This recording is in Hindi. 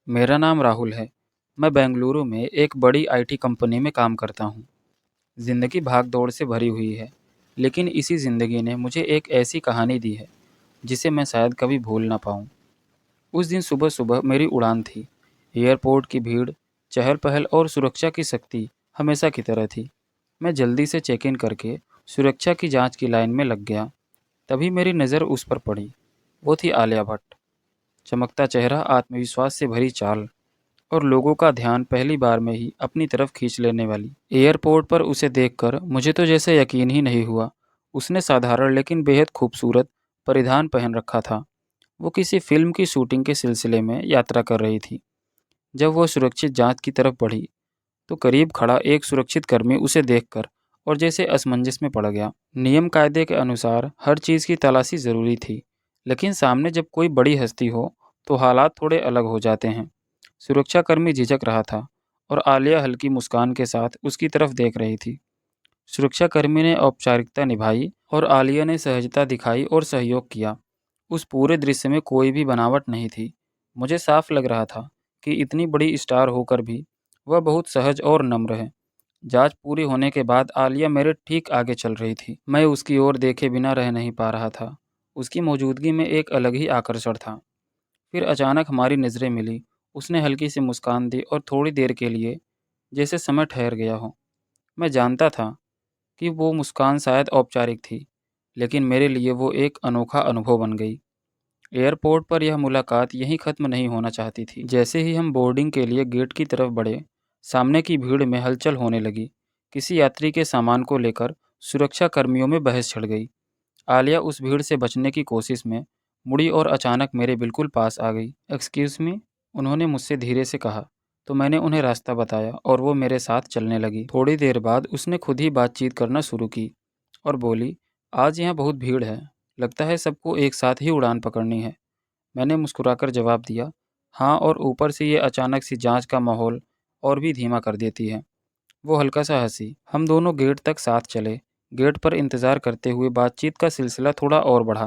मेरा नाम राहुल है। मैं बेंगलुरु में एक बड़ी आईटी कंपनी में काम करता हूँ। ज़िंदगी भाग-दौड़ से भरी हुई है, लेकिन इसी ज़िंदगी ने मुझे एक ऐसी कहानी दी है, जिसे मैं शायद कभी भूल ना पाऊँ। उस दिन सुबह-सुबह मेरी उड़ान थी। एयरपोर्ट की भीड़, चहल-पहल और सुरक्षा की सख्ती हमेशा की तरह थी। मैं जल्दी से चेक इन करके सुरक्षा की जांच की लाइन में लग गया। तभी मेरी नज़र उस पर पड़ी। वो थी आलिया भट्ट। चमकता चेहरा, आत्मविश्वास से भरी चाल और लोगों का ध्यान पहली बार में ही अपनी तरफ खींच लेने वाली। एयरपोर्ट पर उसे देखकर मुझे तो जैसे यकीन ही नहीं हुआ। उसने साधारण लेकिन बेहद खूबसूरत परिधान पहन रखा था। वो किसी फिल्म की शूटिंग के सिलसिले में यात्रा कर रही थी। जब वो सुरक्षित जांच की तरफ बढ़ी, तो करीब खड़ा एक सुरक्षित कर्मी उसे देखकर और जैसे असमंजस में पड़ गया। नियम कायदे के अनुसार हर चीज़ की तलाशी ज़रूरी थी, लेकिन सामने जब कोई बड़ी हस्ती हो, तो हालात थोड़े अलग हो जाते हैं। सुरक्षाकर्मी झिझक रहा था और आलिया हल्की मुस्कान के साथ उसकी तरफ देख रही थी। सुरक्षाकर्मी ने औपचारिकता निभाई और आलिया ने सहजता दिखाई और सहयोग किया। उस पूरे दृश्य में कोई भी बनावट नहीं थी। मुझे साफ लग रहा था कि इतनी बड़ी स्टार होकर भी वह बहुत सहज और नम्र है। जांच पूरी होने के बाद आलिया मेरे ठीक आगे चल रही थी। मैं उसकी ओर देखे बिना रह नहीं पा रहा था। उसकी मौजूदगी में एक अलग ही आकर्षण था। फिर अचानक हमारी नज़रें मिली। उसने हल्की सी मुस्कान दी और थोड़ी देर के लिए जैसे समय ठहर गया हो। मैं जानता था कि वो मुस्कान शायद औपचारिक थी, लेकिन मेरे लिए वो एक अनोखा अनुभव बन गई। एयरपोर्ट पर यह मुलाकात यहीं ख़त्म नहीं होना चाहती थी। जैसे ही हम बोर्डिंग के लिए गेट की तरफ बढ़े, सामने की भीड़ में हलचल होने लगी। किसी यात्री के सामान को लेकर सुरक्षा कर्मियों में बहस छिड़ गई। आलिया उस भीड़ से बचने की कोशिश में मुड़ी और अचानक मेरे बिल्कुल पास आ गई। एक्सक्यूज़ मी, उन्होंने मुझसे धीरे से कहा। तो मैंने उन्हें रास्ता बताया और वो मेरे साथ चलने लगी। थोड़ी देर बाद उसने खुद ही बातचीत करना शुरू की और बोली, आज यहाँ बहुत भीड़ है, लगता है सबको एक साथ ही उड़ान पकड़नी है। मैंने मुस्कुराकर जवाब दिया, हाँ, और ऊपर से ये अचानक सी जांच का माहौल और भी धीमा कर देती है। वो हल्का सा हंसी। हम दोनों गेट तक साथ चले। गेट पर इंतज़ार करते हुए बातचीत का सिलसिला थोड़ा और बढ़ा।